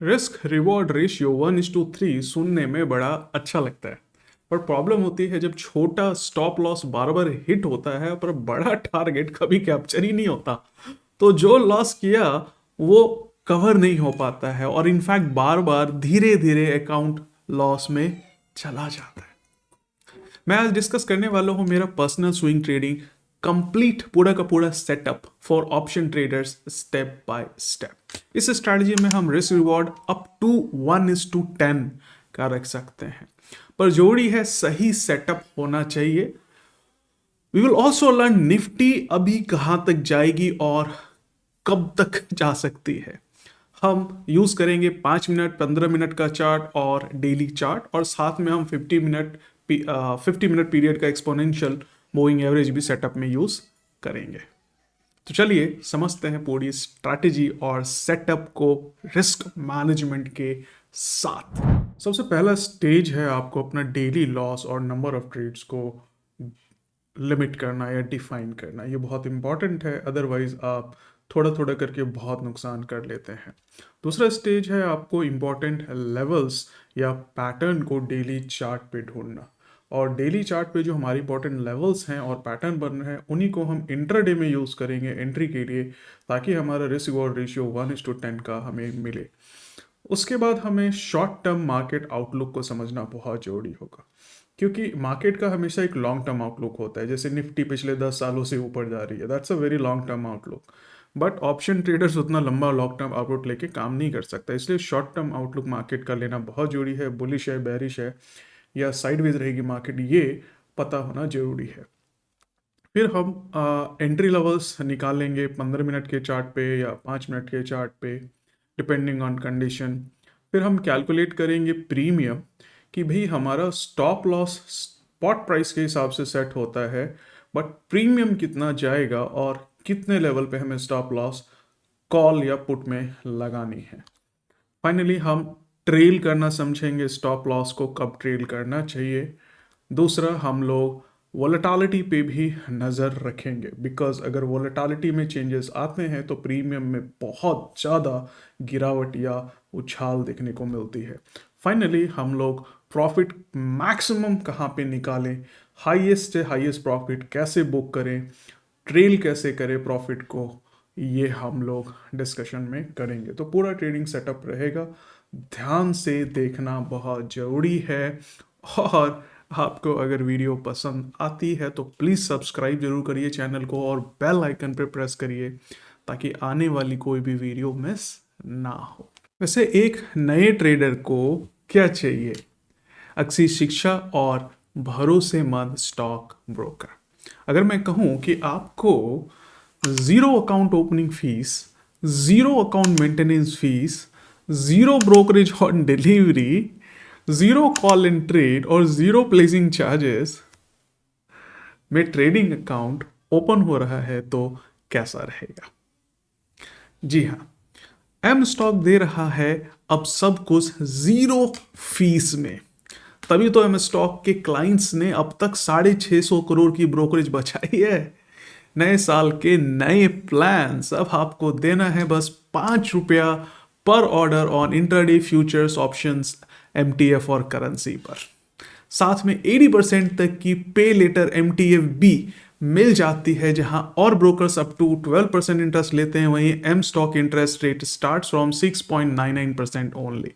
Risk reward ratio 1:3 सुनने में बड़ा अच्छा लगता है। पर प्रॉब्लम होती है जब छोटा स्टॉप लॉस बार बार हिट होता है पर बड़ा टारगेट कभी कैप्चर ही नहीं होता। तो जो लॉस किया वो कवर नहीं हो पाता है और इनफैक्ट बार बार धीरे धीरे अकाउंट लॉस में चला जाता है। मैं आज डिस्कस करने वाला हूं मेरा पर्सनल स्विंग ट्रेडिंग कंप्लीट पूरा का पूरा setup for option traders step by step. इस स्ट्रैटेजी में हम रिस्क रिवॉर्ड अप टू 1:10 का रख सकते हैं, पर जोड़ी है सही सेटअप होना चाहिए। We will also learn Nifty अभी कहां तक जाएगी और कब तक जा सकती है। हम यूज करेंगे 5 मिनट 15 मिनट का चार्ट और डेली चार्ट, और साथ में हम 50 मिनट पीरियड का एक्सपोनेंशियल मूविंग एवरेज भी सेटअप में यूज करेंगे। तो चलिए समझते हैं पूरी स्ट्रैटेजी और सेटअप को रिस्क मैनेजमेंट के साथ। सबसे पहला स्टेज है आपको अपना डेली लॉस और नंबर ऑफ ट्रेड्स को लिमिट करना या डिफाइन करना। ये बहुत इंपॉर्टेंट है, अदरवाइज आप थोड़ा थोड़ा करके बहुत नुकसान कर लेते हैं। दूसरा स्टेज है आपको इंपॉर्टेंट लेवल्स या पैटर्न को डेली चार्ट पे ढूंढना, और डेली चार्ट पे जो हमारी इंपॉर्टेंट लेवल्स हैं और पैटर्न बन रहे हैं उन्हीं को हम इंट्राडे में यूज़ करेंगे एंट्री के लिए, ताकि हमारा रिस्क रिवॉर्ड रेशियो 1:10 का हमें मिले। उसके बाद हमें शॉर्ट टर्म मार्केट आउटलुक को समझना बहुत जरूरी होगा, क्योंकि मार्केट का हमेशा एक लॉन्ग टर्म आउटलुक होता है। जैसे निफ्टी पिछले 10 सालों से ऊपर जा रही है, that's a very long term outlook. But option traders उतना लंबा लॉन्ग टर्म आउटलुक लेके काम नहीं कर सकता, इसलिए शॉर्ट टर्म आउटलुक मार्केट का लेना बहुत जरूरी है। बुलिश है, बेरिश है या साइडवेज रहेगी मार्केट, ये पता होना जरूरी है। फिर हम एंट्री लेवल्स निकालेंगे 15 मिनट के चार्ट पे या 5 मिनट के चार्ट पे, डिपेंडिंग ऑन कंडीशन। फिर हम कैलकुलेट करेंगे प्रीमियम, कि भाई हमारा स्टॉप लॉस स्पॉट प्राइस के हिसाब से सेट होता है, बट प्रीमियम कितना जाएगा और कितने लेवल पे हमें स्टॉप लॉस कॉल या पुट में लगानी है। फाइनली हम ट्रेल करना समझेंगे, स्टॉप लॉस को कब ट्रेल करना चाहिए। दूसरा, हम लोग वोलेटालिटी पे भी नज़र रखेंगे, बिकॉज अगर वोलेटालिटी में चेंजेस आते हैं तो प्रीमियम में बहुत ज़्यादा गिरावट या उछाल देखने को मिलती है। फाइनली हम लोग प्रॉफिट मैक्सिमम कहाँ पे निकालें, हाईएस्ट से हाईएस्ट प्रॉफिट कैसे बुक करें, ट्रेल कैसे करें प्रॉफिट को, ये हम लोग डिस्कशन में करेंगे। तो पूरा ट्रेडिंग सेटअप रहेगा, ध्यान से देखना बहुत ज़रूरी है। और आपको अगर वीडियो पसंद आती है तो प्लीज़ सब्सक्राइब जरूर करिए चैनल को और बेल आइकन पर प्रेस करिए, ताकि आने वाली कोई भी वीडियो मिस ना हो। वैसे एक नए ट्रेडर को क्या चाहिए? अच्छी शिक्षा और भरोसेमंद स्टॉक ब्रोकर। अगर मैं कहूँ कि आपको zero account opening fees, zero account maintenance fees, zero brokerage on delivery, zero call in trade और ज़ीरो प्लेसिंग चार्जेस में ट्रेडिंग अकाउंट ओपन हो रहा है तो कैसा रहेगा? जी हाँ, एम स्टॉक दे रहा है अब सब कुछ ज़ीरो फीस में। तभी तो एम स्टॉक के क्लाइंट्स ने अब तक 650 करोड़ की ब्रोकरेज बचाई है। नए साल के नए प्लान्स, अब आपको देना है बस ₹5 पर order on intraday futures options MTF और करेंसी पर। साथ में 80% तक की पे लेटर एमटीएफ भी मिल जाती है, जहां और ब्रोकर्स अप टू 12% इंटरेस्ट लेते हैं, वहीं M stock interest rate start from 6.99% only.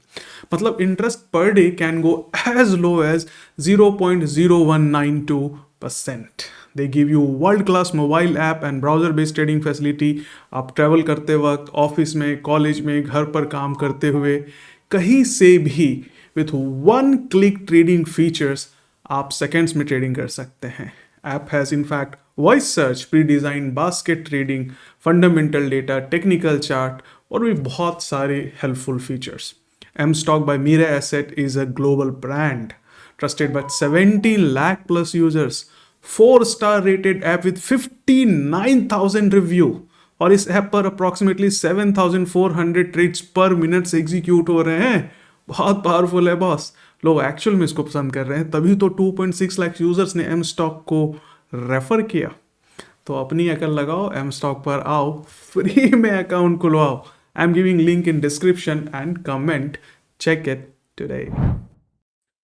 मतलब interest per day can go as low as 0.0192%। They give you world class mobile app and browser based trading facility. आप travel करते वक्त, office में, college में, घर पर काम करते हुए, कहीं से भी with one click trading features आप सेकेंड्स में ट्रेडिंग कर सकते हैं। App has in fact voice search, pre design basket trading, fundamental data, technical chart और भी बहुत सारे helpful features. M stock by Mirae Asset is a global brand trusted by 17 lakh plus users, 4-star rated app with 59,000 review, और इस app पर approximately 7,400 trades पर minute से execute हो रहे हैं। बहुत पावरफुल है बॉस, लोग एक्चुअल में इसको पसंद कर रहे हैं, तभी तो 2.6 लाख यूजर्स ने एम स्टॉक को रेफर किया। तो अपनी अकल लगाओ, एम स्टॉक पर आओ, फ्री में अकाउंट खुलवाओ, I am giving link in description and comment, check it today.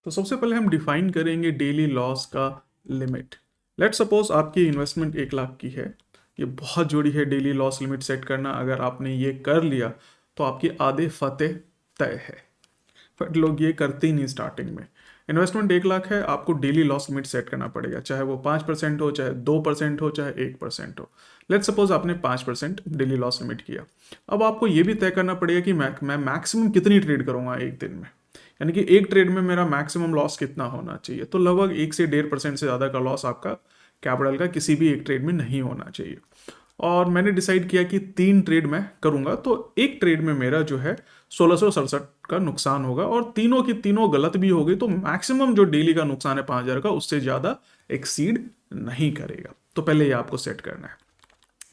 तो सबसे पहले हम डिफाइन करेंगे डेली लॉस का लिमिट। लेट सपोज आपकी इन्वेस्टमेंट 1 लाख की है, ये बहुत जरूरी है डेली लॉस लिमिट सेट करना। अगर आपने ये कर लिया तो आपकी आधे फतेह तय है, बट लोग ये करते ही नहीं स्टार्टिंग में। इन्वेस्टमेंट 1 लाख है, आपको डेली लॉस लिमिट सेट करना पड़ेगा, चाहे वो 5% हो, चाहे 2% हो, चाहे 1% हो। लेट सपोज आपने 5% डेली लॉस लिमिट किया। अब आपको ये भी तय करना पड़ेगा कि मैं मैक्सिमम कितनी ट्रेड करूंगा एक दिन में, यानी कि एक ट्रेड में मेरा मैक्सिमम लॉस कितना होना चाहिए। तो लगभग 1 से 1.5% से ज़्यादा का लॉस आपका कैपिटल का किसी भी एक ट्रेड में नहीं होना चाहिए। और मैंने डिसाइड किया कि 3 ट्रेड मैं करूंगा, तो एक ट्रेड में मेरा जो है 1667 का नुकसान होगा, और तीनों की तीनों गलत भी हो गई तो मैक्सिमम जो डेली का नुकसान है 5000 का, उससे ज़्यादा एक्सीड नहीं करेगा। तो पहले ये आपको सेट करना है।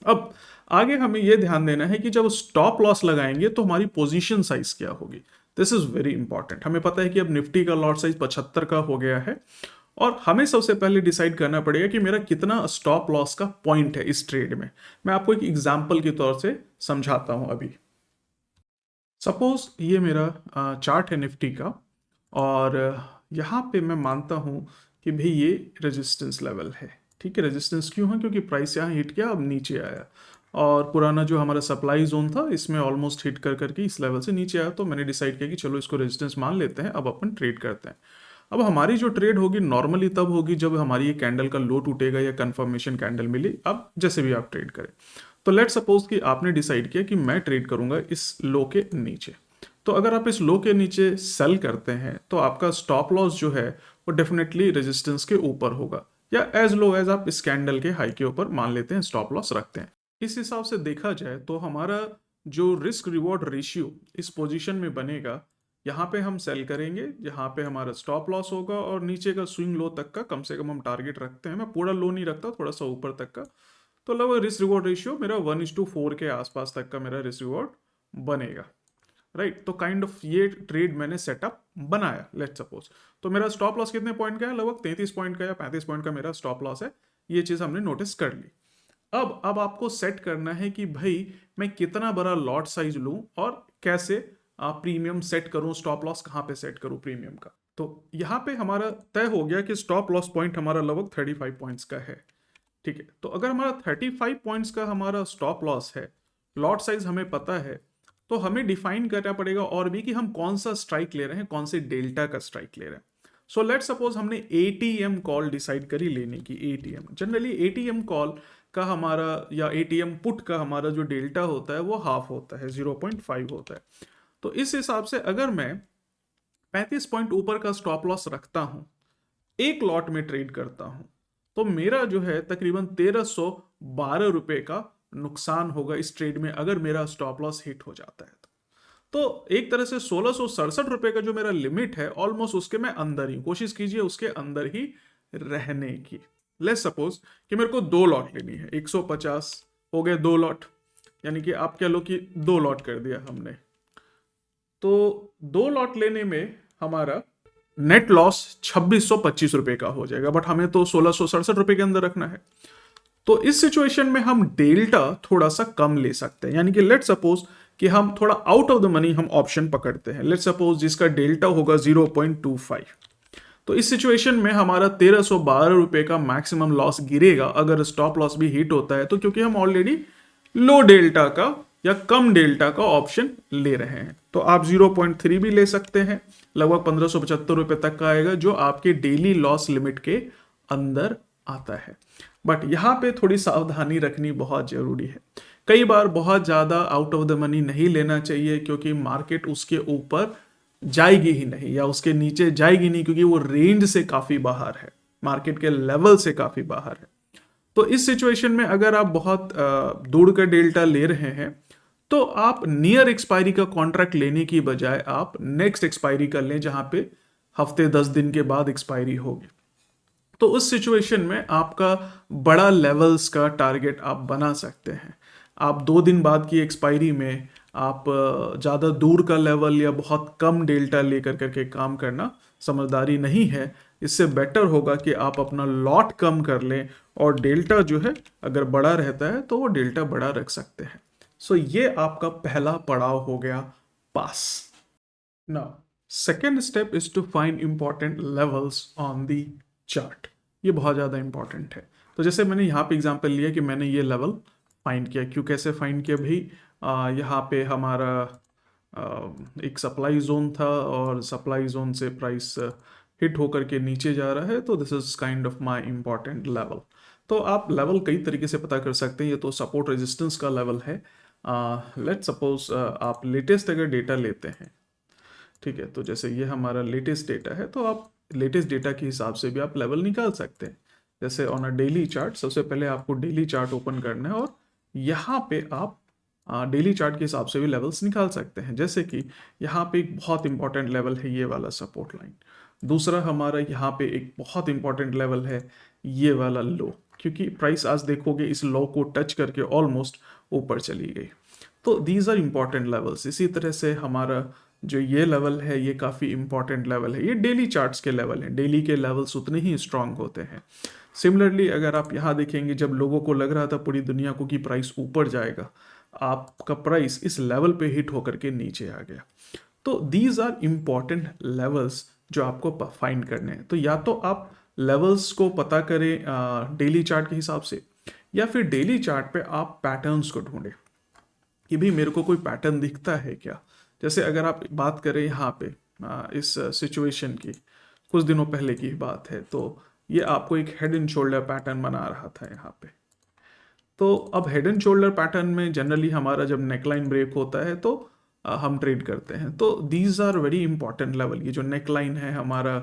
अब आगे हमें यह ध्यान देना है कि जब स्टॉप लॉस लगाएंगे तो हमारी पोजीशन साइज क्या होगी। This is very important. हमें पता है कि अब निफ्टी का लॉट साइज 75 का हो गया है, और हमें सबसे पहले डिसाइड करना पड़ेगा कि मेरा कितना स्टॉप लॉस का पॉइंट है इस ट्रेड में। मैं आपको एक एग्जांपल के तौर से समझाता हूं। अभी सपोज ये मेरा चार्ट है निफ्टी का, और यहाँ पे मैं मानता हूं कि भाई ये रेजिस्टेंस लेवल है। ठीक है, रेजिस्टेंस क्यों है? क्योंकि प्राइस यहाँ हिट किया, अब नीचे आया, और पुराना जो हमारा सप्लाई जोन था इसमें ऑलमोस्ट हिट कर करके इस लेवल से नीचे आया। तो मैंने डिसाइड किया कि चलो इसको रेजिस्टेंस मान लेते हैं, अब अपन ट्रेड करते हैं। अब हमारी जो ट्रेड होगी नॉर्मली तब होगी जब हमारी ये कैंडल का लो टूटेगा या कंफर्मेशन कैंडल मिली, अब जैसे भी आप ट्रेड करें। तो लेट सपोज कि आपने डिसाइड किया कि मैं ट्रेड करूंगा इस लो के नीचे। तो अगर आप इस लो के नीचे सेल करते हैं तो आपका स्टॉप लॉस जो है वो डेफिनेटली रेजिस्टेंस के ऊपर होगा, या एज लो एज आप इस कैंडल के हाई के ऊपर मान लेते हैं स्टॉप लॉस रखते हैं। इस हिसाब से देखा जाए तो हमारा जो रिस्क रिवॉर्ड रेशियो इस पोजीशन में बनेगा, यहाँ पे हम सेल करेंगे, यहाँ पे हमारा स्टॉप लॉस होगा, और नीचे का स्विंग लो तक का कम से कम हम टारगेट रखते हैं। मैं पूरा लो नहीं रखता, थोड़ा सा ऊपर तक का। तो लगभग रिस्क रिवॉर्ड रेशियो मेरा 1:4 के आसपास तक का मेरा रिस्क रिवॉर्ड बनेगा, राइट। तो काइंड ऑफ ये ट्रेड मैंने सेटअप बनाया, लेट सपोज। तो मेरा स्टॉप लॉस कितने पॉइंट का है? लगभग 33 पॉइंट का या 35 पॉइंट का मेरा स्टॉप लॉस है। ये चीज़ हमने नोटिस कर ली। अब आपको सेट करना है कि भाई मैं कितना बड़ा लॉट साइज लूं और कैसे प्रीमियम सेट करूं, स्टॉप लॉस कहां पे सेट करूं प्रीमियम का। तो यहां पे हमारा तय हो गया कि स्टॉप लॉस पॉइंट हमारा लगभग 35 पॉइंट्स का है। ठीक है, तो अगर हमारा 35 पॉइंट्स का हमारा स्टॉप लॉस है, लॉट साइज हमें पता है, तो हमें डिफाइन करना पड़ेगा और भी कि हम कौन सा स्ट्राइक ले रहे हैं, कौन से डेल्टा का स्ट्राइक ले रहे हैं। सो लेट सपोज हमने एटीएम कॉल डिसाइड करी लेने की। एटीएम जनरली एटीएम कॉल का हमारा या एटीएम पुट का हमारा जो डेल्टा होता है वो हाफ होता है, 0.5 होता है। तो इस हिसाब से अगर मैं 35 पॉइंट ऊपर का स्टॉप लॉस रखता हूं, एक लॉट में ट्रेड करता हूं, तो मेरा जो है तकरीबन 1312 रुपए का नुकसान होगा इस ट्रेड में, अगर मेरा स्टॉप लॉस हिट हो जाता है। तो एक तरह से 1667 रुपए का जो मेरा लिमिट है, ऑलमोस्ट उसके मैं अंदर ही, कोशिश कीजिए उसके अंदर ही रहने की। लेट्स सपोज कि मेरे को 2 लॉट लेनी है, 150 हो गए 2 लॉट, यानी कि आप कह लो कि 2 लॉट कर दिया हमने। तो 2 लॉट लेने में हमारा नेट लॉस 2625 रुपए का हो जाएगा, बट हमें तो 1667 रुपए के अंदर रखना है। तो इस सिचुएशन में हम डेल्टा थोड़ा सा कम ले सकते हैं, यानी कि लेट सपोज कि हम थोड़ा आउट ऑफ द मनी हम ऑप्शन पकड़ते हैं, लेट सपोज जिसका डेल्टा होगा 0.25। तो इस सिचुएशन में हमारा 1312 रुपए का मैक्सिमम लॉस गिरेगा अगर स्टॉप लॉस भी हिट होता है, तो क्योंकि हम ऑलरेडी लो डेल्टा का या कम डेल्टा का ऑप्शन ले रहे हैं। तो आप 0.3 भी ले सकते हैं, लगभग 1575 रुपए तक का आएगा, जो आपके डेली लॉस लिमिट के अंदर आता है। बट यहाँ पे थोड़ी सावधानी रखनी बहुत जरूरी है। कई बार बहुत ज्यादा आउट ऑफ द मनी नहीं लेना चाहिए, क्योंकि मार्केट उसके ऊपर जाएगी ही नहीं या उसके नीचे जाएगी नहीं, क्योंकि वो रेंज से काफी बाहर है, मार्केट के लेवल से काफी बाहर है। तो इस सिचुएशन में अगर आप बहुत दूर का डेल्टा ले रहे हैं, तो आप नियर एक्सपायरी का कॉन्ट्रैक्ट लेने की बजाय आप नेक्स्ट एक्सपायरी कर लें, जहां पे हफ्ते 10 दिन के बाद एक्सपायरी होगी। तो उस सिचुएशन में आपका बड़ा लेवल्स का टारगेट आप बना सकते हैं। आप 2 दिन बाद की एक्सपायरी में आप ज़्यादा दूर का लेवल या बहुत कम डेल्टा लेकर करके काम करना समझदारी नहीं है। इससे बेटर होगा कि आप अपना लॉट कम कर लें, और डेल्टा जो है अगर बड़ा रहता है तो वो डेल्टा बड़ा रख सकते हैं। सो ये आपका पहला पड़ाव हो गया पास। Now second step is to find important levels on the chart. ये बहुत ज़्यादा इंपॉर्टेंट है। तो जैसे मैंने यहाँ पे एग्जांपल लिया कि मैंने ये लेवल फाइंड किया। क्यों, कैसे फाइंड किया भाई? यहाँ पे हमारा एक सप्लाई जोन था और सप्लाई जोन से प्राइस हिट होकर के नीचे जा रहा है, तो this is kind of my important level. तो आप लेवल कई तरीके से पता कर सकते हैं। ये तो सपोर्ट रेजिस्टेंस का लेवल है। लेट सपोज आप लेटेस्ट अगर डेटा लेते हैं, ठीक है, तो जैसे ये हमारा लेटेस्ट डेटा है, तो आप लेटेस्ट डेटा के हिसाब से भी आप लेवल निकाल सकते हैं। जैसे ऑन अ डेली चार्ट, सबसे पहले आपको डेली चार्ट ओपन करना है और यहाँ पे आप डेली चार्ट के हिसाब से भी लेवल्स निकाल सकते हैं। जैसे कि यहाँ पे एक बहुत इंपॉर्टेंट लेवल है ये वाला सपोर्ट लाइन। दूसरा हमारा यहाँ पे एक बहुत इंपॉर्टेंट लेवल है ये वाला लो, क्योंकि प्राइस आज देखोगे इस लो को टच करके ऑलमोस्ट ऊपर चली गई। तो दीज आर इंपॉर्टेंट लेवल्स। इसी तरह से हमारा जो ये लेवल है ये काफ़ी इंपॉर्टेंट लेवल है। ये डेली चार्ट्स के लेवल हैं, डेली के लेवल्स उतने ही स्ट्रांग होते हैं। सिमिलरली अगर आप यहाँ देखेंगे, जब लोगों को लग रहा था पूरी दुनिया को कि प्राइस ऊपर जाएगा, आपका प्राइस इस लेवल पे हिट होकर के नीचे आ गया। तो दीज आर इंपॉर्टेंट लेवल्स जो आपको फाइंड करने हैं। तो या तो आप लेवल्स को पता करें डेली चार्ट के हिसाब से, या फिर डेली चार्ट पे आप पैटर्न्स को ढूंढें कि भाई मेरे को कोई पैटर्न दिखता है क्या। जैसे अगर आप बात करें यहाँ पे इस सिचुएशन की, कुछ दिनों पहले की बात है, तो ये आपको एक हेड एंड शोल्डर पैटर्न बना रहा था यहाँ पे। तो अब हेड एंड शोल्डर पैटर्न में जनरली हमारा जब नेकलाइन ब्रेक होता है तो हम ट्रेड करते हैं। तो these are very important level. ये जो नेकलाइन है हमारा,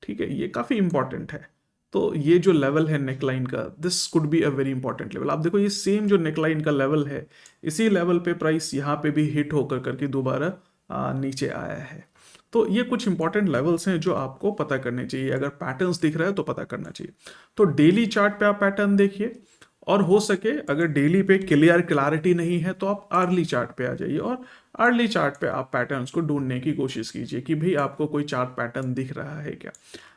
ठीक है, ये काफ़ी इंपॉर्टेंट है। तो ये जो लेवल है नेकलाइन का, this could be a very important level. आप देखो ये सेम जो नेकलाइन का लेवल है, इसी लेवल पे प्राइस यहाँ पे भी हिट होकर करके दोबारा नीचे आया है। तो ये कुछ इंपॉर्टेंट लेवल्स हैं जो आपको पता करने चाहिए। अगर पैटर्न्स दिख रहा है तो पता करना चाहिए। तो डेली चार्ट पे आप पैटर्न देखिए, और हो सके अगर डेली पे क्लैरिटी नहीं है तो आप अर्ली चार्ट पे आ जाइए, और अर्ली चार्ट पे आप पैटर्न्स को ढूंढने की कोशिश कीजिए कि भाई आपको कोई चार्ट पैटर्न दिख रहा है क्या।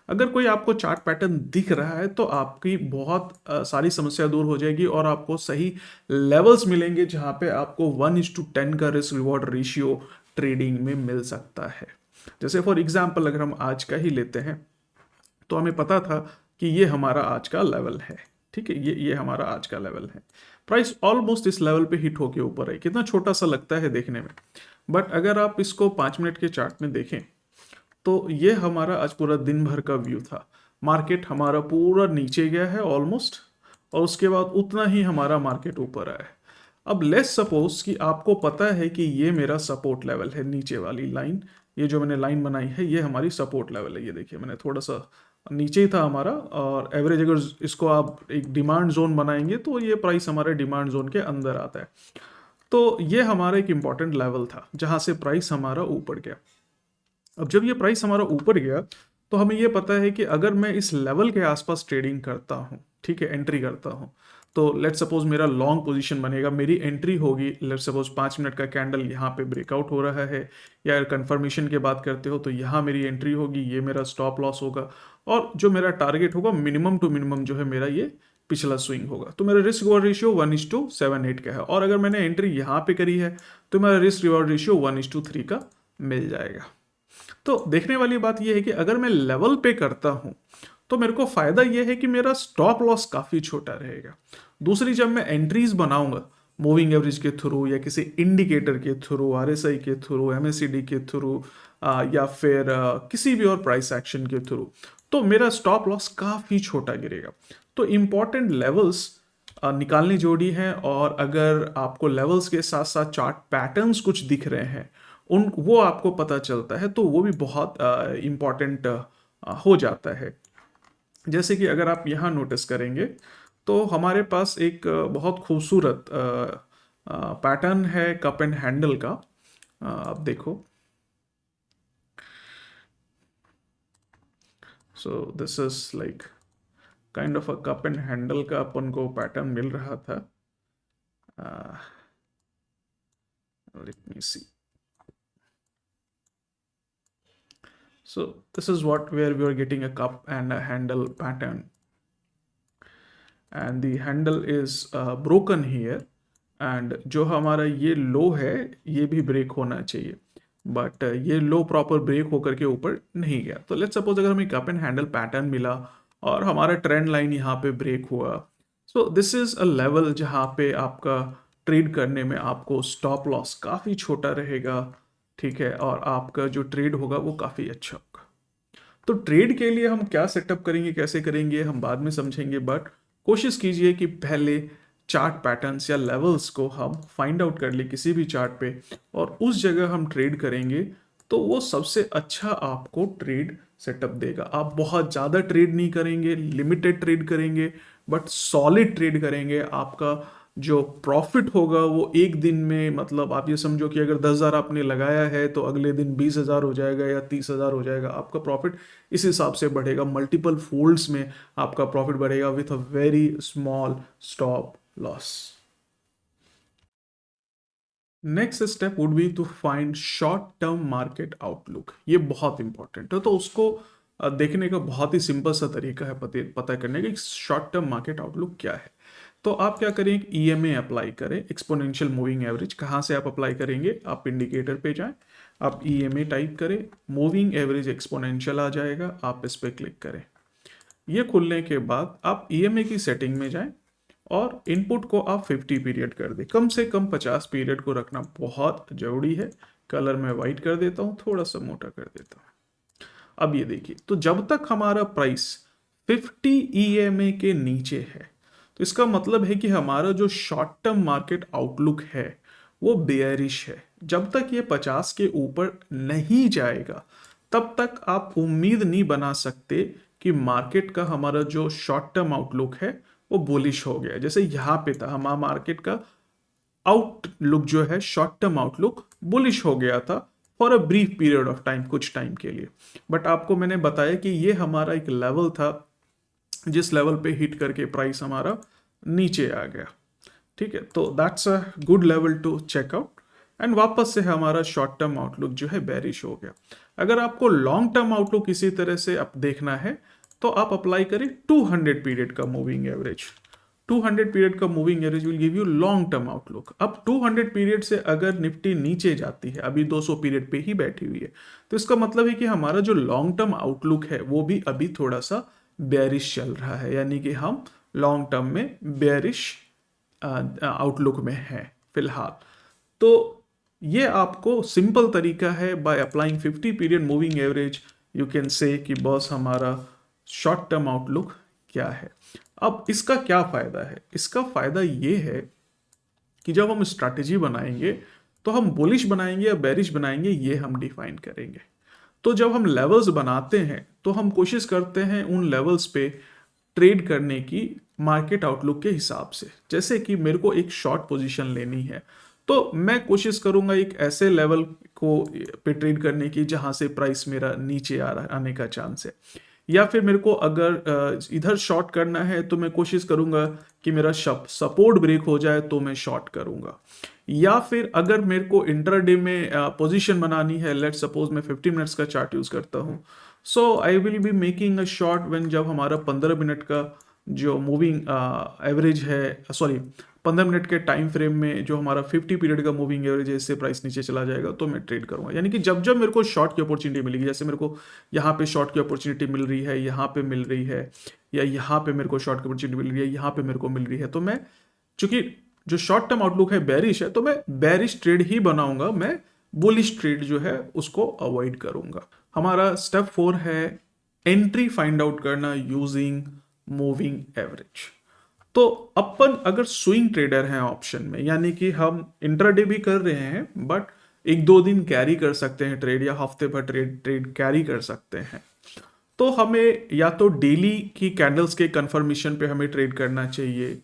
अगर कोई आपको चार्ट पैटर्न दिख रहा है तो आपकी बहुत सारी समस्या दूर हो जाएगी और आपको सही लेवल्स मिलेंगे जहां पे आपको 1:10 का रिस्क रिवॉर्ड रेशियो ट्रेडिंग में मिल सकता है। जैसे फॉर एग्जाम्पल अगर हम आज का ही लेते हैं, तो हमें पता था कि ये हमारा आज का लेवल है, ठीक है, ये हमारा आज का लेवल है। प्राइस ऑलमोस्ट इस लेवल पे हिट होके ऊपर है। कितना छोटा सा लगता है देखने में, बट अगर आप इसको 5 मिनट के चार्ट में देखें तो ये हमारा आज पूरा दिन भर का व्यू था। मार्केट हमारा पूरा नीचे गया है ऑलमोस्ट, और उसके बाद उतना ही हमारा मार्केट ऊपर आया है। अब लेट्स सपोज कि आपको पता है कि ये मेरा सपोर्ट लेवल है, नीचे वाली लाइन, ये जो मैंने लाइन बनाई है ये हमारी सपोर्ट लेवल है। ये देखिए मैंने थोड़ा सा नीचे ही था हमारा, और एवरेज अगर इसको आप एक डिमांड जोन बनाएंगे तो ये प्राइस हमारे डिमांड जोन के अंदर आता है। तो ये हमारा एक इंपॉर्टेंट लेवल था जहां से प्राइस हमारा ऊपर गया। अब जब ये प्राइस हमारा ऊपर गया तो हमें ये पता है कि अगर मैं इस लेवल के आसपास ट्रेडिंग करता हूँ, ठीक है, एंट्री करता हूँ, तो लेट सपोज मेरा लॉन्ग पोजीशन बनेगा, मेरी एंट्री होगी, लेट सपोज 5 मिनट का कैंडल यहाँ पे ब्रेकआउट हो रहा है, या अगर कंफर्मेशन की बात करते हो तो यहाँ मेरी एंट्री होगी, ये मेरा स्टॉप लॉस होगा, और जो मेरा टारगेट होगा मिनिमम टू मिनिमम जो है मेरा ये पिछला स्विंग होगा। तो मेरा रिस्क रिवॉर्ड रेशियो 1:7.8 का है, और अगर मैंने एंट्री यहाँ पे करी है तो मेरा रिस्क रिवॉर्ड रेशियो 1:3 का मिल जाएगा। तो देखने वाली बात यह है कि अगर मैं लेवल पे करता हूं तो मेरे को फायदा यह है कि मेरा स्टॉप लॉस काफी छोटा रहेगा। दूसरी, जब मैं एंट्रीज बनाऊंगा मूविंग एवरेज के थ्रू या किसी इंडिकेटर के थ्रू, आरएसआई के थ्रू, एमएसीडी के थ्रू, या फिर किसी भी और प्राइस एक्शन के थ्रू, तो मेरा स्टॉप लॉस काफी छोटा गिरेगा। तो इंपॉर्टेंट लेवल्स निकालनी जोड़ी है, और अगर आपको लेवल्स के साथ साथ चार्ट पैटर्न्स कुछ दिख रहे हैं, उन वो आपको पता चलता है, तो वो भी बहुत इम्पॉर्टेंट हो जाता है। जैसे कि अगर आप यहाँ नोटिस करेंगे तो हमारे पास एक बहुत खूबसूरत पैटर्न है कप एंड हैंडल का। आप देखो, so this is like kind of a cup and handle का अपन को पैटर्न मिल रहा था। Let me see. So this is what where we are getting a cup and a handle pattern, and the handle is broken here, and जो हमारा ये लो है ये भी ब्रेक होना चाहिए, बट ये लो प्रॉपर ब्रेक होकर के ऊपर नहीं गया। तो लेट्स सपोज अगर हमें कप एंड हैंडल पैटर्न मिला और हमारा ट्रेंड लाइन यहाँ पे ब्रेक हुआ, सो दिस इज अ लेवल जहाँ पे आपका ट्रेड करने में आपको स्टॉप लॉस काफ़ी छोटा रहेगा, ठीक है, और आपका जो ट्रेड होगा वो काफ़ी अच्छा होगा। तो ट्रेड के लिए हम क्या सेटअप करेंगे, कैसे करेंगे, हम बाद में समझेंगे, बट कोशिश कीजिए कि पहले चार्ट पैटर्न्स या लेवल्स को हम फाइंड आउट कर ले किसी भी चार्ट पे और उस जगह हम ट्रेड करेंगे, तो वो सबसे अच्छा आपको ट्रेड सेटअप देगा। आप बहुत ज़्यादा ट्रेड नहीं करेंगे, लिमिटेड ट्रेड करेंगे, बट सॉलिड ट्रेड करेंगे। आपका जो प्रॉफिट होगा वो एक दिन में, मतलब आप ये समझो कि अगर 10,000 आपने लगाया है तो अगले दिन 20,000 हो जाएगा या 30,000 हो जाएगा। आपका प्रॉफिट इस हिसाब से बढ़ेगा, मल्टीपल फोल्ड्स में आपका प्रॉफिट बढ़ेगा with a very small stop loss. Next step would be to find short term market outlook. ये बहुत इंपॉर्टेंट है, तो उसको देखने का बहुत ही सिंपल सा तरीका है पता करने का शॉर्ट टर्म मार्केट आउटलुक क्या है। तो आप क्या करें, एक ईएमए अप्लाई करें, एक्सपोनेंशियल मूविंग एवरेज। कहाँ से आप अप्लाई करेंगे, आप इंडिकेटर पे जाएं, आप ईएमए टाइप करें, मूविंग एवरेज एक्सपोनेंशियल आ जाएगा, आप इस पर क्लिक करें। ये खुलने के बाद आप ईएमए की सेटिंग में जाएं और इनपुट को आप 50 पीरियड कर दें। कम से कम 50 पीरियड को रखना बहुत जरूरी है। कलर मैं वाइट कर देता हूँ, थोड़ा सा मोटा कर देता हूँ। अब ये देखिए, तो जब तक हमारा प्राइस 50 ईएमए के नीचे है, तो इसका मतलब है कि हमारा जो शॉर्ट टर्म मार्केट आउटलुक है वो बेयरिश है। जब तक ये 50 के ऊपर नहीं जाएगा तब तक आप उम्मीद नहीं बना सकते कि मार्केट का हमारा जो शॉर्ट टर्म आउटलुक है वो बुलिश हो गया। जैसे यहाँ पे था, हमारा मार्केट का आउटलुक जो है, शॉर्ट टर्म आउटलुक बुलिश हो गया था for a brief period of time, कुछ टाइम के लिए। बट आपको मैंने बताया कि ये हमारा एक लेवल था जिस लेवल पे हिट करके प्राइस हमारा नीचे आ गया, ठीक है। तो that's a good level to check out, and वापस से हमारा शॉर्ट टर्म आउटलुक जो है बेरिश हो गया। अगर आपको लॉन्ग टर्म आउटलुक इसी तरह से आप देखना है तो आप अप्लाई करें 200 पीरियड का मूविंग एवरेज। 200 पीरियड का moving average will give you long term outlook. अब 200 पीरियड से अगर निफ्टी नीचे जाती है, अभी 200 पीरियड पे ही बैठी हुई है, तो इसका मतलब है कि हमारा जो लॉन्ग टर्म आउटलुक है वो भी अभी थोड़ा सा बेरिश चल रहा है, यानी कि हम लॉन्ग टर्म में बेरिश आउटलुक में है फिलहाल। तो ये आपको सिंपल तरीका है, by applying 50 period moving average you can say कि बस हमारा शॉर्ट टर्म आउटलुक क्या है। अब इसका क्या फायदा है, इसका फायदा ये है कि जब हम स्ट्रैटेजी बनाएंगे तो हम बुलिश बनाएंगे या बेरिश बनाएंगे ये हम डिफाइन करेंगे। तो जब हम लेवल्स बनाते हैं तो हम कोशिश करते हैं उन लेवल्स पे ट्रेड करने की मार्केट आउटलुक के हिसाब से। जैसे कि मेरे को एक शॉर्ट पोजीशन लेनी है तो मैं कोशिश करूंगा एक ऐसे लेवल को पे ट्रेड करने की जहां से प्राइस मेरा नीचे आने का चांस है, या फिर मेरे को अगर इधर शॉर्ट करना है तो मैं कोशिश करूंगा कि मेरा सपोर्ट ब्रेक हो जाए तो मैं शॉर्ट करूंगा। या फिर अगर मेरे को इंट्राडे में पोजीशन बनानी है, लेट सपोज मैं 15 मिनट्स का चार्ट यूज करता हूँ, so I will be making a short when जब हमारा 15 मिनट का जो मूविंग एवरेज है, सॉरी 15 मिनट के टाइम फ्रेम में जो हमारा 50 पीरियड का मूविंग एवरेज है, इससे प्राइस नीचे चला जाएगा तो मैं ट्रेड करूंगा। यानी कि जब जब मेरे को शॉर्ट की अपॉर्चुनिटी मिलेगी, जैसे मेरे को यहाँ पे शॉर्ट की अपॉर्चुनिटी मिल रही है, यहाँ पे मिल रही है, या यहाँ पे मेरे को शॉर्ट की अपॉर्चुनिटी मिल रही है, यहाँ पे मेरे को मिल रही है, तो मैं, चूंकि जो शॉर्ट टर्म आउटलुक है बेरिश है, तो मैं बेरिश ट्रेड ही बनाऊंगा, मैं बुलिश ट्रेड जो है उसको अवॉइड करूंगा। हमारा स्टेप 4 है एंट्री फाइंड आउट करना यूजिंग मूविंग एवरेज। तो अपन अगर स्विंग ट्रेडर हैं ऑप्शन में, यानी कि हम इंट्राडे भी कर रहे हैं बट एक दो दिन कैरी कर सकते हैं ट्रेड, या हफ्ते भर ट्रेड कैरी कर सकते हैं, तो हमें या तो डेली की कैंडल्स के कंफर्मेशन पे हमें ट्रेड करना चाहिए,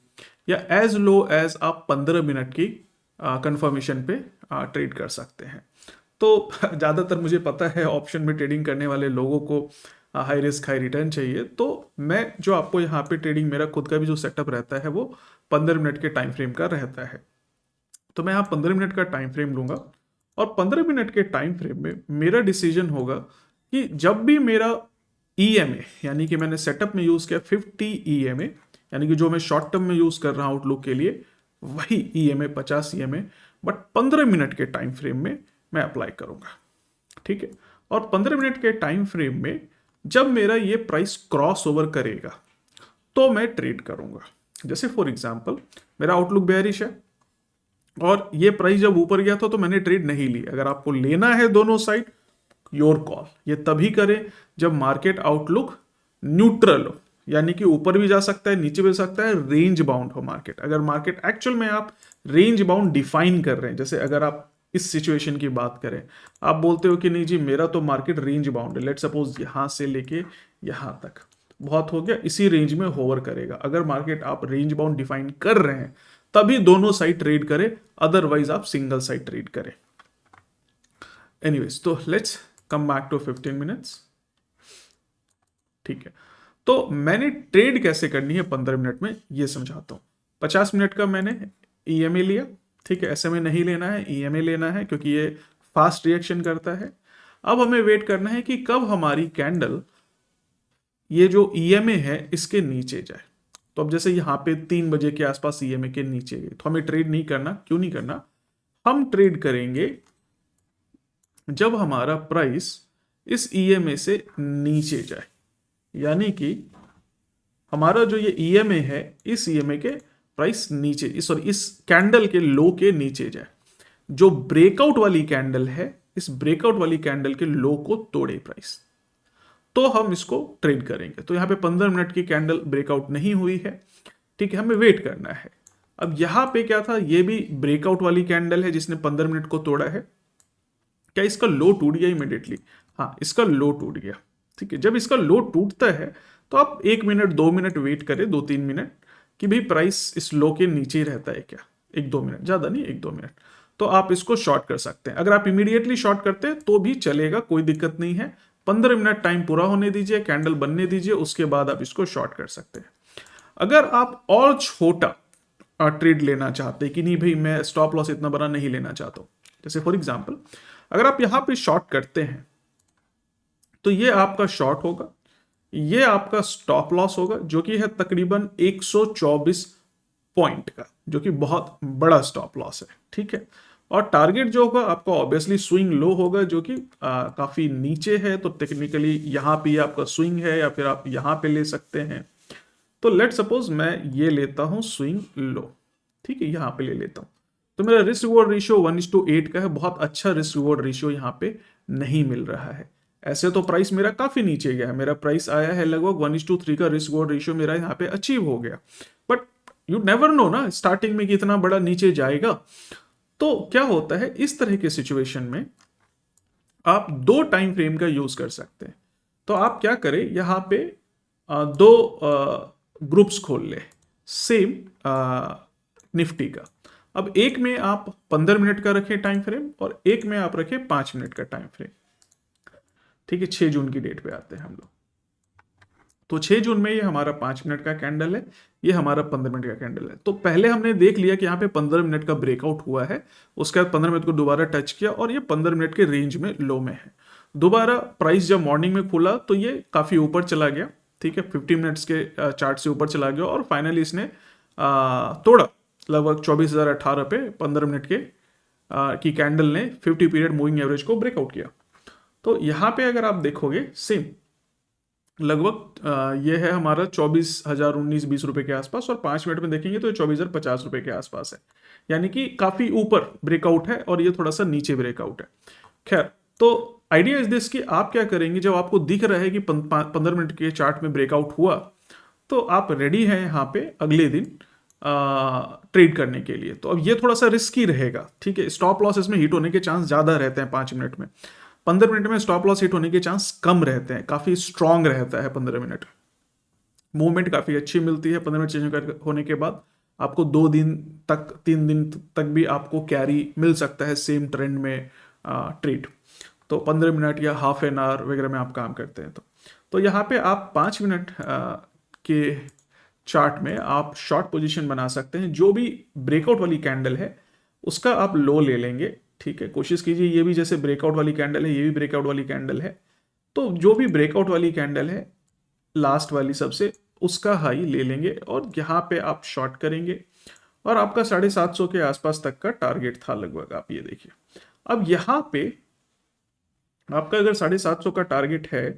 या एज लो एज आप 15 मिनट की कंफर्मेशन पे ट्रेड कर सकते हैं। तो ज़्यादातर मुझे पता है ऑप्शन में ट्रेडिंग करने वाले लोगों को हाई रिस्क हाई रिटर्न चाहिए, तो मैं जो आपको यहाँ पे ट्रेडिंग, मेरा खुद का भी जो सेटअप रहता है वो 15 मिनट के टाइम फ्रेम का रहता है। तो मैं यहाँ 15 मिनट का टाइम फ्रेम लूंगा और 15 मिनट के टाइम फ्रेम में मेरा डिसीजन होगा कि जब भी मेरा ईएमए, यानी कि मैंने सेटअप में यूज़ किया 50 ईएमए, यानी कि जो मैं शॉर्ट टर्म में यूज़ कर रहा हूँ आउटलुक के लिए, वही ईएमए 50 ईएमए बट 15 मिनट के टाइम फ्रेम में मैं अप्लाई करूंगा, ठीक है। और 15 मिनट के टाइम फ्रेम में जब मेरा ये प्राइस क्रॉस ओवर करेगा तो मैं ट्रेड करूंगा। जैसे फॉर एग्जांपल मेरा आउटलुक बेयरिश है और ये प्राइस जब ऊपर गया था तो मैंने ट्रेड नहीं ली। अगर आपको लेना है दोनों साइड, योर कॉल, ये तभी करें जब मार्केट आउटलुक न्यूट्रल हो, यानी कि ऊपर भी जा सकता है नीचे भी जा सकता है, रेंज बाउंड हो मार्केट। अगर मार्केट एक्चुअल में आप रेंज बाउंड डिफाइन कर रहे हैं, जैसे अगर आप इस सिचुएशन की बात करें, आप बोलते हो कि नहीं जी मेरा तो मार्केट रेंज बाउंड है, लेट सपोज यहां से लेके यहां तक बहुत हो गया, इसी रेंज में होवर करेगा। अगर मार्केट आप रेंज बाउंड डिफाइन कर रहे हैं तभी दोनों साइड ट्रेड करें, अदरवाइज आप सिंगल साइड ट्रेड करें। एनीवेज, तो let's come back to 15 minutes, ठीक है। तो मैंने ट्रेड कैसे करनी है 15 मिनट में ये समझाता हूं। 50 मिनट का मैंने ईएमए लिया, ठीक है। एसएमए नहीं लेना है, ईएमए लेना है क्योंकि ये फास्ट रिएक्शन करता है। अब हमें वेट करना है कि कब हमारी कैंडल ये जो ईएमए है इसके नीचे जाए। तो अब जैसे यहाँ पे 3 बजे के आसपास ईएमए के नीचे गई तो हमें ट्रेड नहीं करना। क्यों नहीं करना? हम ट्रेड करेंगे जब हमारा प्राइस इस ईएमए से नीचे जाए, यानी कि हमारा जो ये ईएमए है इस ईएमए के प्राइस नीचे, इस कैंडल के लो के नीचे जाए। जो ब्रेकआउट वाली कैंडल है, इस ब्रेकआउट वाली कैंडल के लो को तोड़े प्राइस, तो हम इसको ट्रेड करेंगे। तो यहां पे 15 मिनट की कैंडल ब्रेकआउट नहीं हुई है, ठीक है, हमें वेट करना है। अब यहां पे क्या था, ये भी ब्रेकआउट वाली कैंडल है जिसने 15 मिनट को तोड़ा है। क्या इसका लो टूट गया इमीडिएटली? हाँ, इसका लो टूट गया, ठीक है। जब इसका लो टूटता है तो आप 1 मिनट 2 मिनट वेट करें, 2-3 मिनट, कि भाई प्राइस इस लो के नीचे ही रहता है क्या। 1-2 मिनट, ज्यादा नहीं, 1-2 मिनट, तो आप इसको शॉर्ट कर सकते हैं। अगर आप इमीडिएटली शॉर्ट करते हैं तो भी चलेगा, कोई दिक्कत नहीं है। 15 मिनट टाइम पूरा होने दीजिए, कैंडल बनने दीजिए, उसके बाद आप इसको शॉर्ट कर सकते हैं। अगर आप और छोटा ट्रेड लेना चाहते हैं कि नहीं भाई मैं स्टॉप लॉस इतना बड़ा नहीं लेना चाहता हूं, जैसे फॉर एग्जांपल अगर आप यहां पे शॉर्ट करते हैं तो ये आपका शॉर्ट होगा, ये आपका स्टॉप लॉस होगा जो कि है तकरीबन 124 पॉइंट का, जो कि बहुत बड़ा स्टॉप लॉस है, ठीक है। और टारगेट जो होगा आपका ऑब्वियसली स्विंग लो होगा जो कि काफी नीचे है, तो टेक्निकली यहां पे आपका स्विंग है या फिर आप यहां पे ले सकते हैं। तो लेट सपोज मैं ये लेता हूं स्विंग लो, ठीक है, यहां पे ले लेता हूं। तो मेरा रिस्क रिवॉर्ड रेशियो 1:8 का है, बहुत अच्छा रिस्क रिवॉर्ड रेशियो यहां पे नहीं मिल रहा है। ऐसे तो प्राइस मेरा काफी नीचे गया है, मेरा प्राइस आया है लगभग 1:3 का रिस्क रिवॉर्ड रेशियो मेरा यहाँ पे अचीव हो गया। बट यू नेवर नो ना स्टार्टिंग में कितना बड़ा नीचे जाएगा। तो क्या होता है इस तरह के सिचुएशन में आप 2 टाइम फ्रेम का यूज कर सकते हैं। तो आप क्या करें, यहां पे 2 ग्रुप्स खोल ले सेम निफ्टी का। अब एक में आप 15 मिनट का रखें टाइम फ्रेम और एक में आप रखें 5 मिनट का टाइम फ्रेम, ठीक है। 6 जून की डेट पे आते हैं हम लोग। तो 6 जून में ये हमारा 5 मिनट का कैंडल है, ये हमारा 15 मिनट का कैंडल है। तो पहले हमने देख लिया कि यहाँ पे 15 मिनट का ब्रेकआउट हुआ है, उसके बाद 15 मिनट को दोबारा टच किया और ये 15 मिनट के रेंज में लो में है। दोबारा प्राइस जब मॉर्निंग में खुला तो ये काफी ऊपर चला गया, ठीक है, 50 मिनट्स के चार्ट से ऊपर चला गया और फाइनली इसने तोड़ा लगभग 24,018 पे 15 मिनट के की कैंडल ने 50 पीरियड मूविंग एवरेज को ब्रेकआउट किया। तो यहाँ पे अगर आप देखोगे सेम लगभग ये है हमारा 24,019-20 रुपए के आसपास, और 5 मिनट में देखेंगे तो 24,050 रुपए के आसपास है, यानी कि काफी ऊपर ब्रेकआउट है और ये थोड़ा सा नीचे ब्रेकआउट है। खैर, तो आइडिया इज दिस कि आप क्या करेंगे, जब आपको दिख रहा है कि 15 मिनट के चार्ट में ब्रेकआउट हुआ तो आप रेडी हैं यहाँ पे अगले दिन ट्रेड करने के लिए। तो अब ये थोड़ा सा रिस्की रहेगा, ठीक है। स्टॉप लॉस इसमें हिट होने के चांस ज्यादा रहते हैं 5 मिनट में, 15 मिनट में स्टॉप लॉस हिट होने के चांस कम रहते हैं, काफी स्ट्रांग रहता है 15 मिनट। मूवमेंट काफी अच्छी मिलती है 15 मिनट चेंज होने के बाद। आपको 2 दिन तक 3 दिन तक भी आपको कैरी मिल सकता है सेम ट्रेंड में ट्रेड। तो 15 मिनट या हाफ एन आवर वगैरह में आप काम करते हैं। तो यहाँ पे आप 5 मिनट के चार्ट में आप शॉर्ट पोजीशन बना सकते हैं। जो भी ब्रेकआउट वाली कैंडल है उसका आप लो ले लेंगे, ठीक है। कोशिश कीजिए ये भी जैसे ब्रेकआउट वाली कैंडल है, ये भी ब्रेकआउट वाली कैंडल है, तो जो भी ब्रेकआउट वाली कैंडल है लास्ट वाली सबसे, उसका हाई ले लेंगे और यहाँ पे आप शॉर्ट करेंगे और आपका 750 के आसपास तक का टारगेट था लगभग, आप ये देखिए। अब यहाँ पे आपका अगर 750 का टारगेट है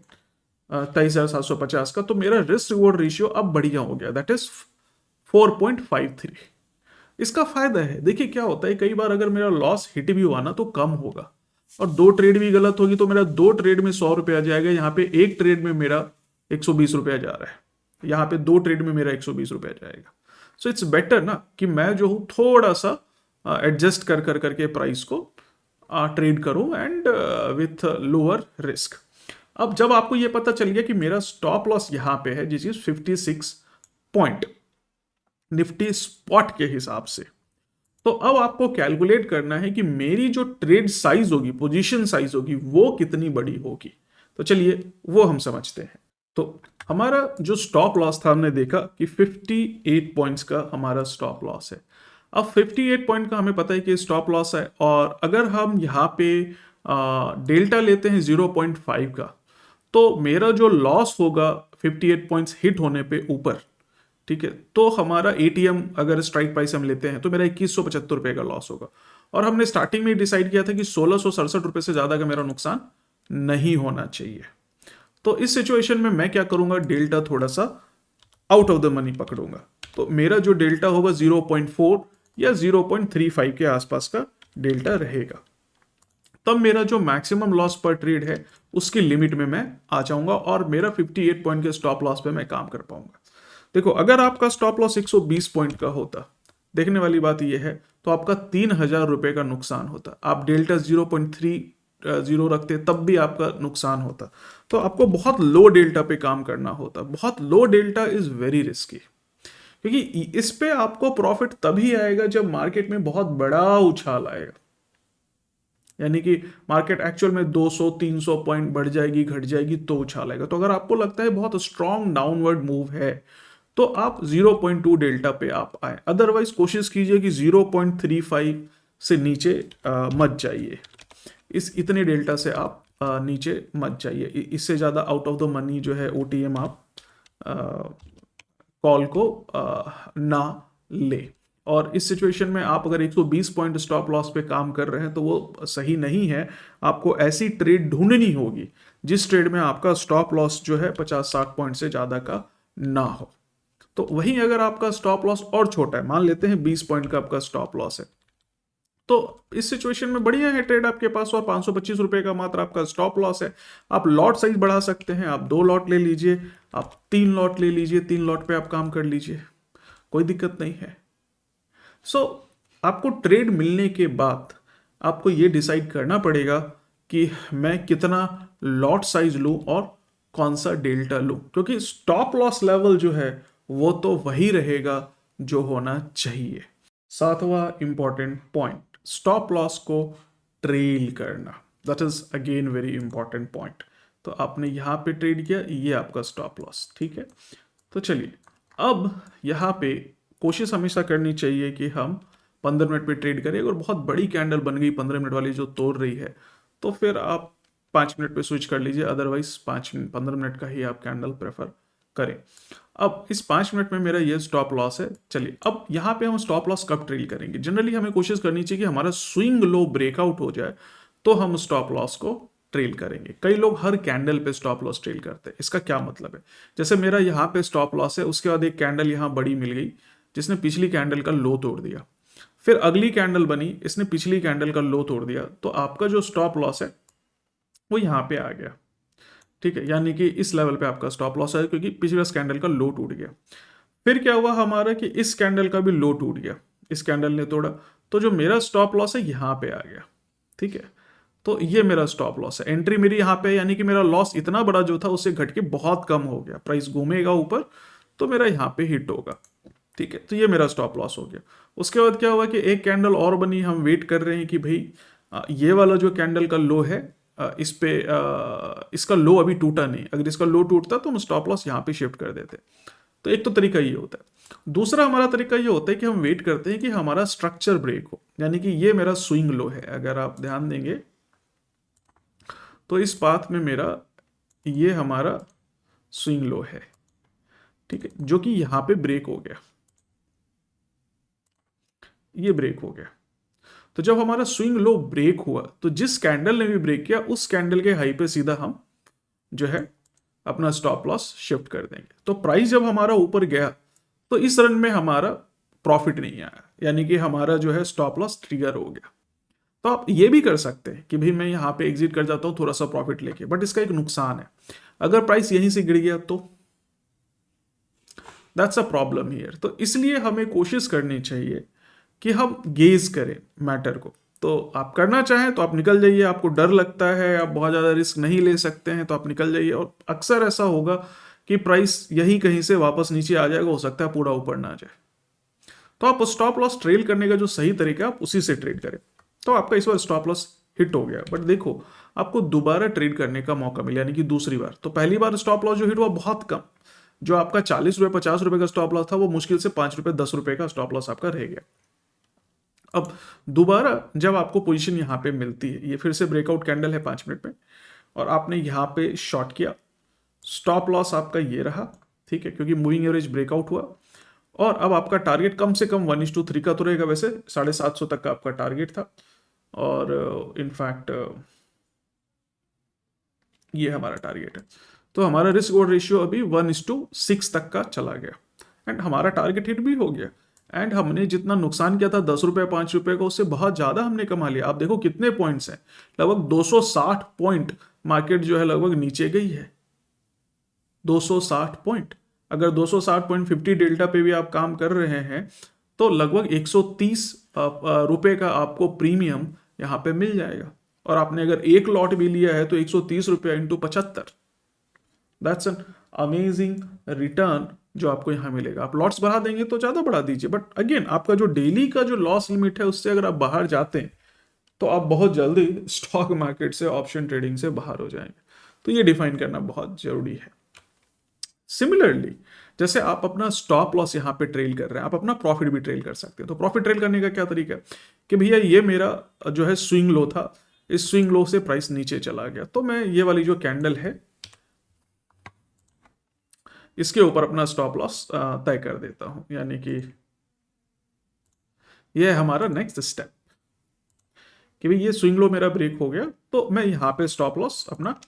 23,750 का, तो मेरा रिस्क रिवॉर्ड रेशियो अब बढ़िया हो गया, दैट इज 4.53। इसका फायदा है, देखिए क्या होता है, कई बार अगर मेरा लॉस हिट भी हुआ ना तो कम होगा, और दो ट्रेड भी गलत होगी तो मेरा दो ट्रेड में 100 रुपया जाएगा, यहाँ पे एक ट्रेड में मेरा 120 रुपया जा रहा है, यहाँ पे दो ट्रेड में मेरा 120 रुपया जाएगा। सो इट्स बेटर ना कि मैं जो हूँ थोड़ा सा एडजस्ट कर कर करके प्राइस को ट्रेड करूं एंड विथ लोअर रिस्क। अब जब आपको ये पता चल गया कि मेरा स्टॉप लॉस यहां पे है जिस 56 पॉइंट निफ्टी स्पॉट के हिसाब से, तो अब आपको कैलकुलेट करना है कि मेरी जो ट्रेड साइज होगी, पोजीशन साइज होगी, वो कितनी बड़ी होगी। तो चलिए वो हम समझते हैं। तो हमारा जो स्टॉप लॉस था, हमने देखा कि 58 पॉइंट्स का हमारा स्टॉप लॉस है। अब 58 पॉइंट का हमें पता है कि स्टॉप लॉस है, और अगर हम यहाँ पे डेल्टा लेते हैं 0.5 का, तो मेरा जो लॉस होगा 58 पॉइंट्स हिट होने पे ऊपर, ठीक है, तो हमारा एटीएम अगर स्ट्राइक प्राइस हम लेते हैं तो मेरा 2175 रुपए का लॉस होगा। और हमने स्टार्टिंग में डिसाइड किया था कि 1667 रुपए से ज्यादा का मेरा नुकसान नहीं होना चाहिए। तो इस सिचुएशन में मैं क्या करूंगा, डेल्टा थोड़ा सा आउट ऑफ द मनी पकड़ूंगा, तो मेरा जो डेल्टा होगा 0.4 या 0.35 के आसपास का डेल्टा रहेगा। तब मेरा जो मैक्सिमम लॉस पर ट्रेड है उसकी लिमिट में मैं आ जाऊंगा, और मेरा 58 पॉइंट के स्टॉप लॉस पे मैं काम कर पाऊंगा। देखो, अगर आपका स्टॉप लॉस 120 पॉइंट का होता, देखने वाली बात यह है, तो आपका 3,000 रुपए का नुकसान होता। आप डेल्टा 0.30 रखते तब भी आपका नुकसान होता। तो आपको बहुत लो डेल्टा पे काम करना होता। बहुत लो डेल्टा इज वेरी रिस्की, क्योंकि इस पे आपको प्रॉफिट तभी आएगा जब मार्केट में बहुत बड़ा उछाल आएगा, यानी कि मार्केट एक्चुअल में 200-300 पॉइंट बढ़ जाएगी, घट जाएगी, तो उछाल आएगा। तो अगर आपको लगता है बहुत स्ट्रॉन्ग डाउनवर्ड मूव है, तो आप 0.2 डेल्टा पे आप आए। अदरवाइज कोशिश कीजिए कि 0.35 से नीचे मत जाइए, इस इतने डेल्टा से आप नीचे मत जाइए। इससे ज़्यादा आउट ऑफ द मनी जो है ओटीएम आप कॉल को ना ले। और इस सिचुएशन में आप अगर 120 पॉइंट स्टॉप लॉस पे काम कर रहे हैं तो वो सही नहीं है। आपको ऐसी ट्रेड ढूंढनी होगी जिस ट्रेड में आपका स्टॉप लॉस जो है 50-60 पॉइंट से ज़्यादा का ना हो। तो वहीं अगर आपका स्टॉप लॉस और छोटा है, मान लेते हैं 20 पॉइंट का आपका स्टॉप लॉस है, तो इस सिचुएशन में बढ़िया है ट्रेड आपके पास, और 525 रुपए का मात्र आपका स्टॉप लॉस है। आप लॉट साइज बढ़ा सकते हैं, आप 2 लॉट ले लीजिए, आप 3 लॉट ले लीजिए, 3 लॉट पे आप काम कर लीजिए, कोई दिक्कत नहीं है। सो आपको ट्रेड मिलने के बाद आपको ये डिसाइड करना पड़ेगा कि मैं कितना लॉट साइज लूं और कौन सा डेल्टा लूं, क्योंकि स्टॉप लॉस लेवल जो है वो तो वही रहेगा जो होना चाहिए। सातवां इंपॉर्टेंट पॉइंट, स्टॉप लॉस को ट्रेल करना, that is again very important point. तो आपने यहाँ पे ट्रेड किया, ये आपका स्टॉप लॉस, ठीक है। तो चलिए, अब यहाँ पे कोशिश हमेशा करनी चाहिए कि हम 15 मिनट पे ट्रेड करें। अगर बहुत बड़ी कैंडल बन गई 15 मिनट वाली जो तोड़ रही है, तो फिर आप 5 मिनट पे स्विच कर लीजिए, अदरवाइज 15 मिनट का ही आप कैंडल प्रेफर करें। अब इस 5 मिनट में मेरा ये स्टॉप लॉस है। चलिए, अब यहाँ पे हम स्टॉप लॉस कब ट्रेल करेंगे? जनरली हमें कोशिश करनी चाहिए कि हमारा स्विंग लो ब्रेकआउट हो जाए तो हम स्टॉप लॉस को ट्रेल करेंगे। कई लोग हर कैंडल पे स्टॉप लॉस ट्रेल करते हैं। इसका क्या मतलब है? जैसे मेरा यहाँ पे स्टॉप लॉस है, उसके बाद एक कैंडल यहाँ बड़ी मिल गई जिसने पिछली कैंडल का लो तोड़ दिया, फिर अगली कैंडल बनी, इसने पिछली कैंडल का लो तोड़ दिया, तो आपका जो स्टॉप लॉस है वो यहाँ पे आ गया, ठीक है। यानी कि इस लेवल पे आपका स्टॉप लॉस है, क्योंकि पिछले कैंडल का लो टूट गया। फिर क्या हुआ हमारा कि इस कैंडल का भी लो टूट गया, इस कैंडल ने तोड़ा, तो जो मेरा स्टॉप लॉस है यहाँ पे आ गया, ठीक है। तो ये मेरा स्टॉप लॉस है, एंट्री मेरी यहाँ पे, यानी कि मेरा लॉस इतना बड़ा जो था उससे घट के बहुत कम हो गया। प्राइस घूमेगा ऊपर तो मेरा यहाँ पे हिट होगा, ठीक है। तो ये मेरा स्टॉप लॉस हो गया। उसके बाद क्या हुआ कि एक कैंडल और बनी, हम वेट कर रहे हैं कि भाई ये वाला जो कैंडल का लो है इस पे इसका लो अभी टूटा नहीं, अगर इसका लो टूटता तो हम स्टॉप लॉस यहाँ पे शिफ्ट कर देते। तो एक तो तरीका ये होता है। दूसरा हमारा तरीका ये होता है कि हम वेट करते हैं कि हमारा स्ट्रक्चर ब्रेक हो, यानी कि ये मेरा स्विंग लो है। अगर आप ध्यान देंगे तो इस पाथ में मेरा ये हमारा स्विंग लो है, ठीक है, जो कि यहां पे ब्रेक हो गया। ये ब्रेक हो गया। तो जब हमारा स्विंग लो ब्रेक हुआ तो जिस कैंडल ने भी ब्रेक किया उस कैंडल के हाई पे सीधा हम जो है अपना स्टॉप लॉस शिफ्ट कर देंगे। तो प्राइस जब हमारा ऊपर गया तो इस रन में हमारा प्रॉफिट नहीं आया, यानी कि हमारा जो है स्टॉप लॉस ट्रिगर हो गया। तो आप ये भी कर सकते हैं कि भाई मैं यहाँ पे एग्जिट कर जाता हूँ थोड़ा सा प्रॉफिट लेके, बट इसका एक नुकसान है, अगर प्राइस यहीं से गिर गया तो दैट्स अ प्रॉब्लम हियर। तो इसलिए हमें कोशिश करनी चाहिए कि हम गेज करें मैटर को। तो आप करना चाहें तो आप निकल जाइए, आपको डर लगता है, आप बहुत ज़्यादा रिस्क नहीं ले सकते हैं तो आप निकल जाइए, और अक्सर ऐसा होगा कि प्राइस यही कहीं से वापस नीचे आ जाएगा, हो सकता है पूरा ऊपर ना जाए। तो आप स्टॉप लॉस ट्रेल करने का जो सही तरीका है आप उसी से ट्रेड करें। तो आपका इस बार स्टॉप लॉस हिट हो गया, बट देखो आपको दोबारा ट्रेड करने का मौका मिला, यानी कि दूसरी बार। तो पहली बार स्टॉप लॉस जो हिट हुआ बहुत कम, जो आपका 40 रुपये 50 रुपये का स्टॉप लॉस था वो मुश्किल से 5 रुपये 10 रुपये का स्टॉप लॉस आपका रह गया। अब दोबारा जब आपको पोजीशन यहाँ पे मिलती है, ये फिर से ब्रेकआउट कैंडल है 5 मिनट में, और आपने यहाँ पे शॉर्ट किया, स्टॉप लॉस आपका ये रहा, ठीक है, क्योंकि मूविंग एवरेज ब्रेकआउट हुआ। और अब आपका टारगेट कम से कम 1:3 का तो रहेगा, वैसे 750 तक का आपका टारगेट था, और इनफैक्ट ये हमारा टारगेट है। तो हमारा रिस्क और रेशियो अभी 1:6 तक का चला गया, एंड हमारा टारगेट हिट भी हो गया। एंड हमने जितना नुकसान किया था 10 रुपये 5 रुपये का, उससे बहुत ज़्यादा हमने कमा लिया। आप देखो कितने पॉइंट्स हैं, लगभग 260 पॉइंट मार्केट जो है लगभग नीचे गई है, 260 पॉइंट। अगर 260 पॉइंट 50 डेल्टा पे भी आप काम कर रहे हैं तो लगभग 130 रुपये का आपको प्रीमियम यहाँ पे मिल जाएगा। और आपने अगर एक लॉट भी लिया है तो 130 रुपया into 75, that's an amazing return जो आपको यहाँ मिलेगा। आप लॉट्स बढ़ा देंगे तो ज़्यादा बढ़ा दीजिए, बट अगेन आपका जो डेली का जो लॉस लिमिट है उससे अगर आप बाहर जाते हैं तो आप बहुत जल्दी स्टॉक मार्केट से, ऑप्शन ट्रेडिंग से बाहर हो जाएंगे। तो ये डिफाइन करना बहुत जरूरी है। सिमिलरली जैसे आप अपना स्टॉप लॉस यहाँ पे ट्रेल कर रहे हैं, आप अपना प्रॉफिट भी ट्रेल कर सकते हैं। तो प्रॉफिट ट्रेल करने का क्या तरीका है कि भैया ये मेरा जो है स्विंग लो था, इस स्विंग लो से प्राइस नीचे चला गया, तो मैं ये वाली जो कैंडल है इसके ऊपर अपना स्टॉप लॉस तय कर देता हूं, यानी कि ये है हमारा नेक्स्ट स्टेप कि भाई ये स्विंग लो मेरा ब्रेक हो गया तो मैं यहाँ पे स्टॉप लॉस अपना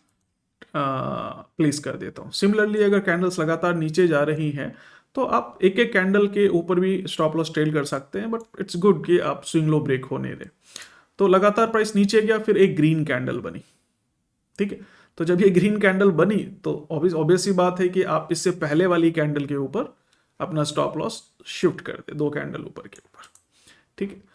प्लेस कर देता हूँ। सिमिलरली अगर कैंडल्स लगातार नीचे जा रही हैं तो आप एक एक कैंडल के ऊपर भी स्टॉप लॉस ट्रेल कर सकते हैं, बट इट्स गुड कि आप स्विंग लो ब्रेक होने दें। तो लगातार प्राइस नीचे गया, फिर एक ग्रीन कैंडल बनी, ठीक है। तो जब ये ग्रीन कैंडल बनी तो ऑब्वियस सी बात है कि आप इससे पहले वाली कैंडल के ऊपर अपना स्टॉप लॉस शिफ्ट कर दे, दो कैंडल ऊपर के ऊपर, ठीक है।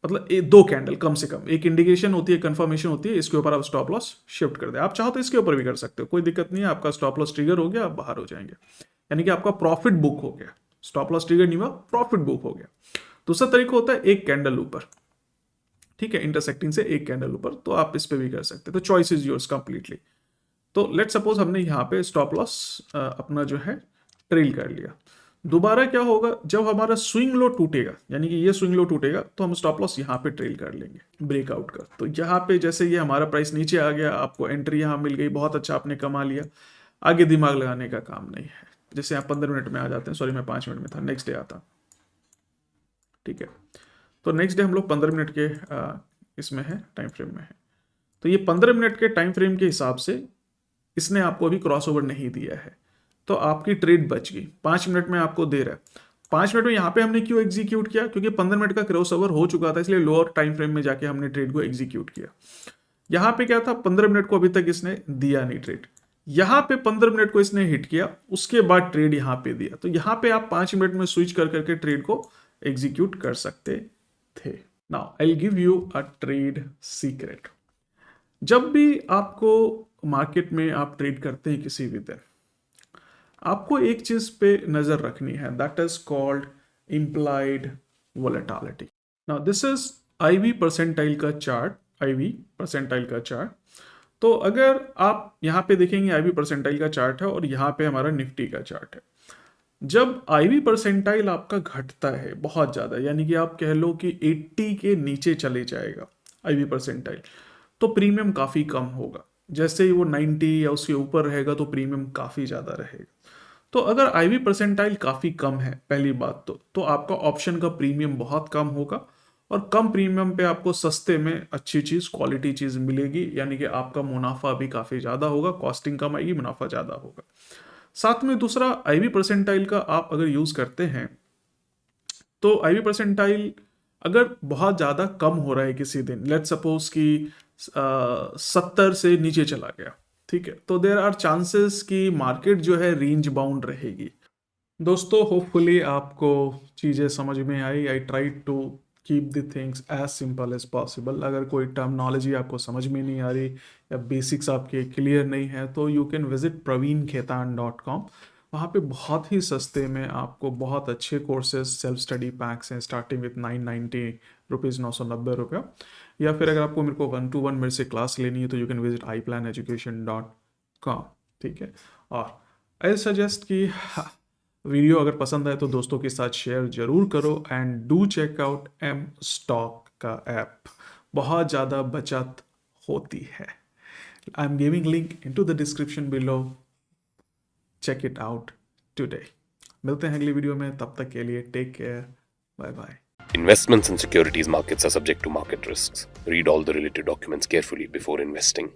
मतलब दो कैंडल कम से कम, एक इंडिकेशन होती है, कंफर्मेशन होती है, इसके ऊपर आप स्टॉप लॉस शिफ्ट कर दे। आप चाहो तो इसके ऊपर भी कर सकते हो, कोई दिक्कत नहीं है। आपका स्टॉप लॉस ट्रिगर हो गया, आप बाहर हो जाएंगे, यानी कि आपका प्रॉफिट बुक हो गया। स्टॉप लॉस ट्रिगर नहीं हुआ, प्रॉफिट बुक हो गया। दूसरा तरीका होता है एक कैंडल ऊपर, ठीक है, इंटरसेक्टिंग से एक कैंडल ऊपर, तो आप इस पे भी कर सकते हैं। तो चॉइस इज योर्स कंप्लीटली। तो लेट सपोज हमने यहाँ पे स्टॉप लॉस अपना जो है ट्रेल कर लिया। दोबारा क्या होगा, जब हमारा स्विंग लो टूटेगा, यानी कि ये स्विंग लो टूटेगा, तो हम स्टॉप लॉस यहाँ पे ट्रेल कर लेंगे ब्रेकआउट का। तो यहाँ पे जैसे ये हमारा प्राइस नीचे आ गया, आपको एंट्री यहाँ मिल गई, बहुत अच्छा आपने कमा लिया, आगे दिमाग लगाने का काम नहीं है। जैसे आप 15 मिनट में आ जाते हैं, सॉरी मैं 5 मिनट में था, नेक्स्ट डे आता, ठीक है। तो नेक्स्ट डे हम लोग 15 मिनट के इसमें है, टाइम फ्रेम में है। तो ये 15 मिनट के टाइम फ्रेम के हिसाब से इसने आपको अभी क्रॉसओवर नहीं दिया है, तो आपकी ट्रेड बच गई। 5 मिनट में आपको दे रहा है, 5 मिनट में यहाँ पे हमने क्यों एग्जीक्यूट किया, क्योंकि 15 मिनट का क्रॉसओवर हो चुका था, इसलिए लोअर टाइम फ्रेम में जाके हमने ट्रेड को एग्जीक्यूट किया। यहाँ पे क्या था, 15 मिनट को अभी तक इसने दिया नहीं ट्रेड, यहाँ पे 15 मिनट को इसने हिट किया, उसके बाद ट्रेड यहाँ पे दिया। तो यहाँ पे आप 5 मिनट में स्विच कर करके ट्रेड को एग्जीक्यूट कर सकते थे। Now I will give you a trade secret. जब भी आपको मार्केट में आप ट्रेड करते हैं किसी भी दिन, आपको एक चीज पे नजर रखनी है, that is called implied volatility. Now this is IV percentile का चार्ट, आईवी परसेंटाइल का चार्ट। तो अगर आप यहाँ पे देखेंगे आईवी परसेंटाइल का चार्ट है और यहाँ पे हमारा निफ्टी का चार्ट है। जब आईवी परसेंटाइल आपका घटता है बहुत ज़्यादा, यानी कि आप कह लो कि 80 के नीचे चले जाएगा आईवी परसेंटाइल, तो प्रीमियम काफ़ी कम होगा। जैसे ही वो 90 या उसके ऊपर रहेगा तो प्रीमियम काफ़ी ज़्यादा रहेगा। तो अगर आईवी परसेंटाइल काफ़ी कम है, पहली बात तो आपका ऑप्शन का प्रीमियम बहुत कम होगा और कम प्रीमियम पे आपको सस्ते में अच्छी चीज़, क्वालिटी चीज़ मिलेगी, यानी कि आपका मुनाफा भी काफ़ी ज़्यादा होगा, कॉस्टिंग कम आएगी, मुनाफा ज़्यादा होगा। साथ में दूसरा, आईवी परसेंटाइल का आप अगर यूज़ करते हैं तो आईवी परसेंटाइल अगर बहुत ज़्यादा कम हो रहा है किसी दिन, लेट्स सपोज कि 70 से नीचे चला गया, ठीक है, तो देर आर चांसेस कि मार्केट जो है रेंज बाउंड रहेगी। दोस्तों, होपफुली आपको चीज़ें समझ में आई। I try to keep the things as simple as possible. अगर कोई टर्मिनोलॉजी आपको समझ में नहीं आ रही या बेसिक्स आपके क्लियर नहीं है तो यू कैन विजिट praveenkhetan.com। वहाँ पे बहुत ही सस्ते में आपको बहुत अच्छे कोर्सेज, सेल्फ स्टडी पैक्स हैं स्टार्टिंग विथ 990 रुपीज़, 990 रुपया। या फिर अगर आपको मेरे को 1-to-1 मेरे से क्लास लेनी है तो यू कैन विजिट iplan.education.com, ठीक है। और आई सजेस्ट कि वीडियो अगर पसंद आए तो दोस्तों के साथ शेयर जरूर करो and do check out M stock का ऐप, बहुत ज़्यादा बचत होती है। I am giving link into the description below, check it out today. मिलते हैं अगली वीडियो में, तब तक के लिए take care, bye bye. Investments in securities markets are subject to market risks. Read all the related documents carefully before investing.